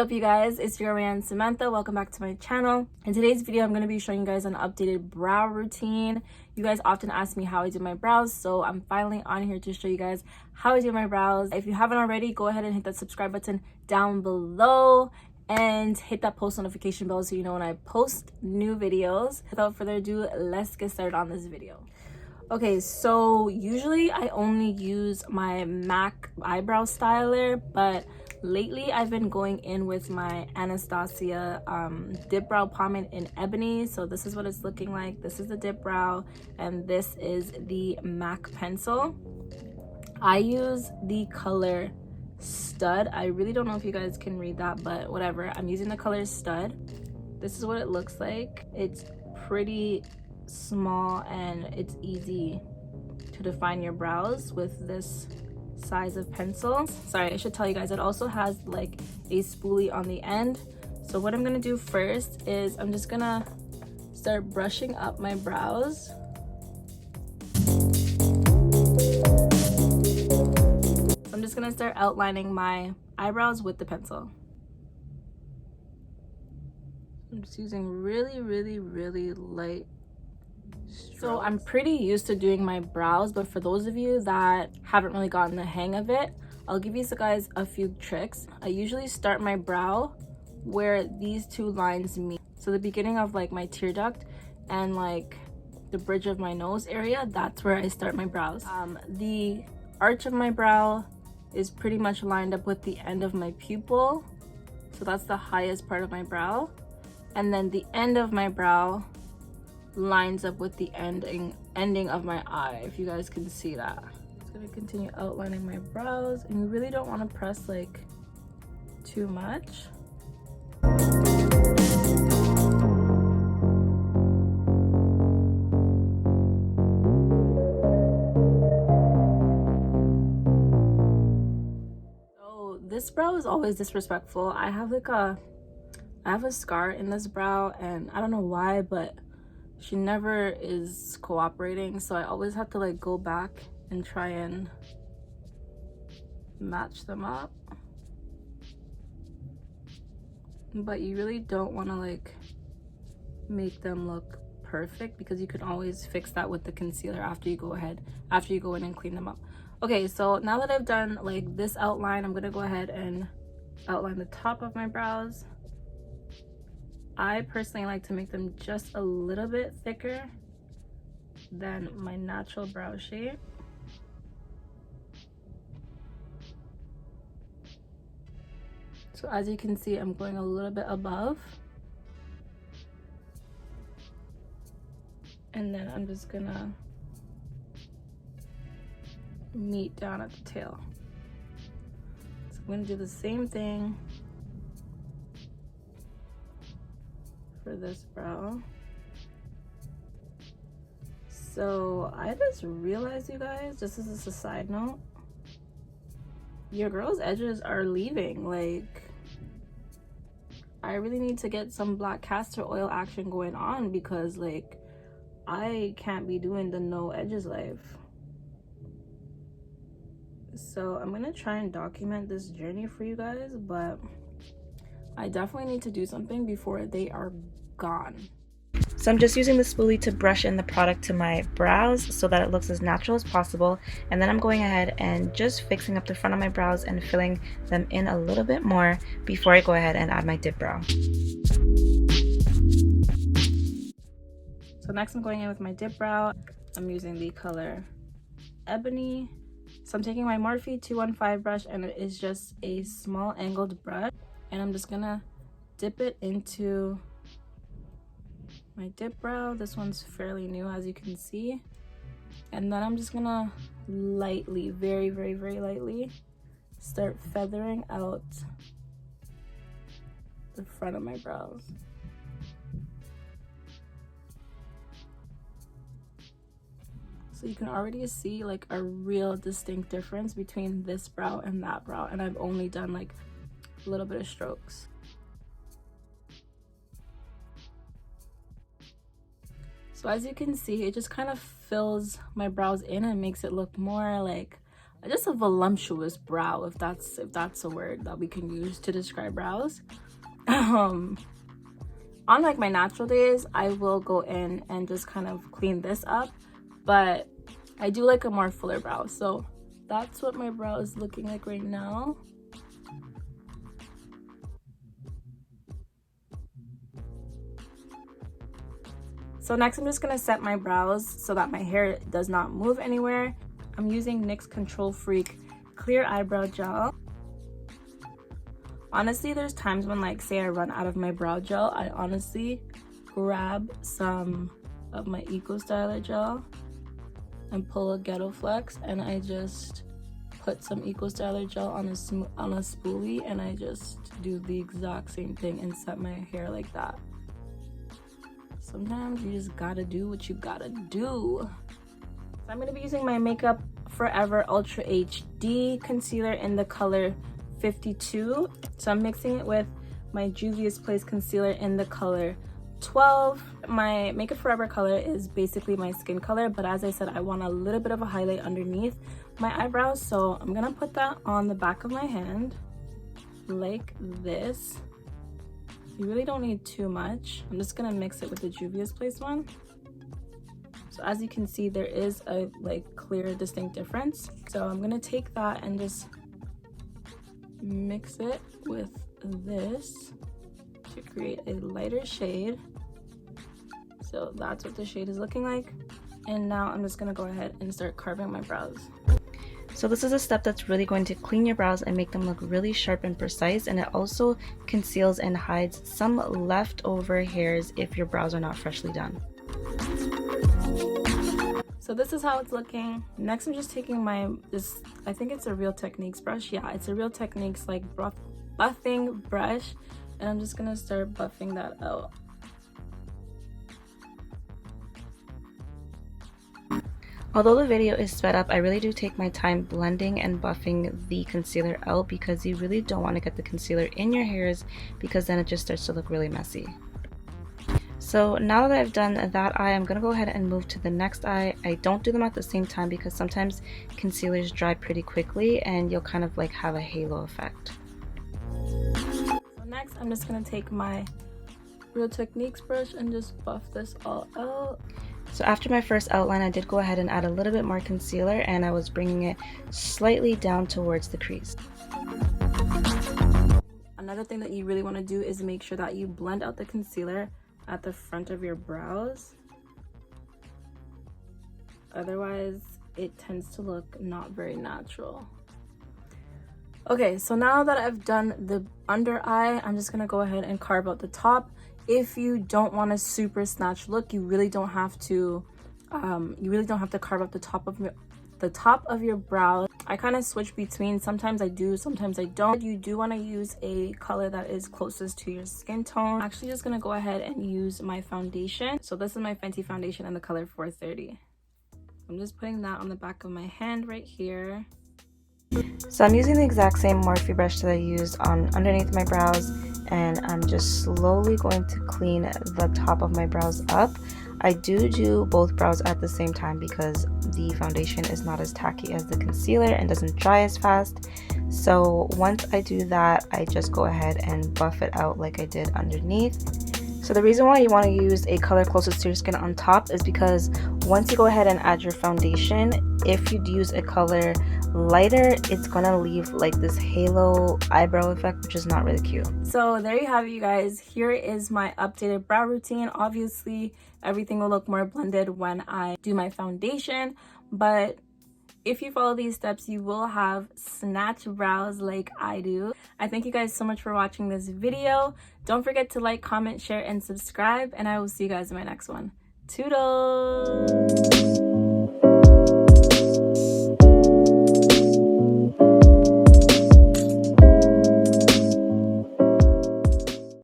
up, you guys? It's your man Samantha. Welcome back to my channel. In today's video, I'm going to be showing you guys an updated brow routine. You guys often ask me how I do my brows, so I'm finally on here to show you guys how I do my brows. If you haven't already, go ahead and hit that subscribe button down below and hit that post notification bell so you know when I post new videos. Without further ado, let's get started on this video. Okay, so usually I only use my MAC eyebrow styler, but lately I've been going in with my Anastasia Dipbrow pomade in Ebony. So this is what it's looking like. This is the Dipbrow and this is the MAC pencil. I use the color Stud. I really don't know if you guys can read that, but whatever. I'm using the color Stud. This is what it looks like. It's pretty small and it's easy to define your brows with this size of pencil. Sorry, I should tell you guys, it also has like a spoolie on the end. So what I'm gonna do first is I'm just gonna start brushing up my brows. So I'm just gonna start outlining my eyebrows with the pencil. I'm just using really light strokes. So I'm pretty used to doing my brows, but for those of you that haven't really gotten the hang of it, I'll give you guys a few tricks. I usually start my brow where these two lines meet. So the beginning of like my tear duct and like the bridge of my nose area, that's where I start my brows. The arch of my brow is pretty much lined up with the end of my pupil. So that's the highest part of my brow. And then the end of my brow lines up with the ending of my eye, if you guys can see that. I'm just gonna continue outlining my brows, and you really don't want to press like too much. So this brow is always disrespectful. I have a scar in this brow, and I don't know why, but she never is cooperating, so I always have to like go back and try and match them up. But you really don't want to like make them look perfect, because you can always fix that with the concealer after you go in and clean them up. Okay, so now that I've done like this outline, I'm gonna go ahead and outline the top of my brows. I personally like to make them just a little bit thicker than my natural brow shape. So as you can see, I'm going a little bit above. And then I'm just gonna meet down at the tail. So I'm gonna do the same thing for this brow. So I just realized, you guys, just as a side note, your girl's edges are leaving. Like, I really need to get some black castor oil action going on, because like I can't be doing the no edges life. So I'm gonna try and document this journey for you guys, but I definitely need to do something before they are gone. So I'm just using the spoolie to brush in the product to my brows so that it looks as natural as possible, and then I'm going ahead and just fixing up the front of my brows and filling them in a little bit more before I go ahead and add my Dipbrow. So next I'm going in with my Dipbrow. I'm using the color Ebony. So I'm taking my Morphe 215 brush, and it is just a small angled brush, and I'm just gonna dip it into my Dipbrow. This one's fairly new, as you can see. And then I'm just gonna lightly, very lightly, start feathering out the front of my brows. So you can already see like a real distinct difference between this brow and that brow, and I've only done like a little bit of strokes. So as you can see, it just kind of fills my brows in and makes it look more like just a voluptuous brow, if that's a word that we can use to describe brows. On like my natural days, I will go in and just kind of clean this up, but I do like a more fuller brow. So that's what my brow is looking like right now. So next I'm just gonna set my brows so that my hair does not move anywhere. I'm using NYX Control Freak Clear Eyebrow Gel. Honestly, there's times when, like, say I run out of my brow gel, I honestly grab some of my Eco Styler gel and pull a Ghetto Flex, and I just put some Eco Styler gel on a spoolie, and I just do the exact same thing and set my hair like that. Sometimes you just gotta do what you gotta do. So I'm gonna be using my Makeup Forever Ultra HD concealer in the color 52. So I'm mixing it with my Juvia's Place concealer in the color 12. My Makeup Forever color is basically my skin color, but as I said, I want a little bit of a highlight underneath my eyebrows, so I'm gonna put that on the back of my hand like this. You really don't need too much. I'm just gonna mix it with the Juvia's Place one. So as you can see, there is a like clear, distinct difference. So I'm gonna take that and just mix it with this to create a lighter shade. So that's what the shade is looking like. And now I'm just gonna go ahead and start carving my brows. So this is a step that's really going to clean your brows and make them look really sharp and precise, and it also conceals and hides some leftover hairs if your brows are not freshly done. So this is how it's looking. Next I'm just taking my, I think it's a Real Techniques brush. Yeah, it's a Real Techniques like buffing brush, and I'm just gonna start buffing that out. Although the video is sped up, I really do take my time blending and buffing the concealer out because you really don't want to get the concealer in your hairs, because then it just starts to look really messy. So now that I've done that eye, I'm going to go ahead and move to the next eye. I don't do them at the same time because sometimes concealers dry pretty quickly and you'll kind of like have a halo effect. So next I'm just going to take my Real Techniques brush and just buff this all out. So after my first outline, I did go ahead and add a little bit more concealer, and I was bringing it slightly down towards the crease. Another thing that you really want to do is make sure that you blend out the concealer at the front of your brows. Otherwise, it tends to look not very natural. Okay, so now that I've done the under eye, I'm just gonna go ahead and carve out the top. If you don't want a super snatched look, you really don't have to carve up the top of your brow. I kind of switch between, sometimes I do, sometimes I don't. You do want to use a color that is closest to your skin tone. I'm actually just gonna go ahead and use my foundation. So this is my Fenty foundation in the color 430. I'm just putting that on the back of my hand right here. So I'm using the exact same Morphe brush that I used on underneath my brows, and I'm just slowly going to clean the top of my brows up. I do both brows at the same time because the foundation is not as tacky as the concealer and doesn't dry as fast. So once I do that, I just go ahead and buff it out like I did underneath. So the reason why you want to use a color closest to your skin on top is because once you go ahead and add your foundation, if you use a color lighter, it's gonna leave like this halo eyebrow effect, which is not really cute. So there you have it, you guys. Here is my updated brow routine. Obviously everything will look more blended when I do my foundation, but if you follow these steps, you will have snatched brows like I do. I thank you guys so much for watching this video. Don't forget to like, comment, share, and subscribe, and I will see you guys in my next one. Toodles!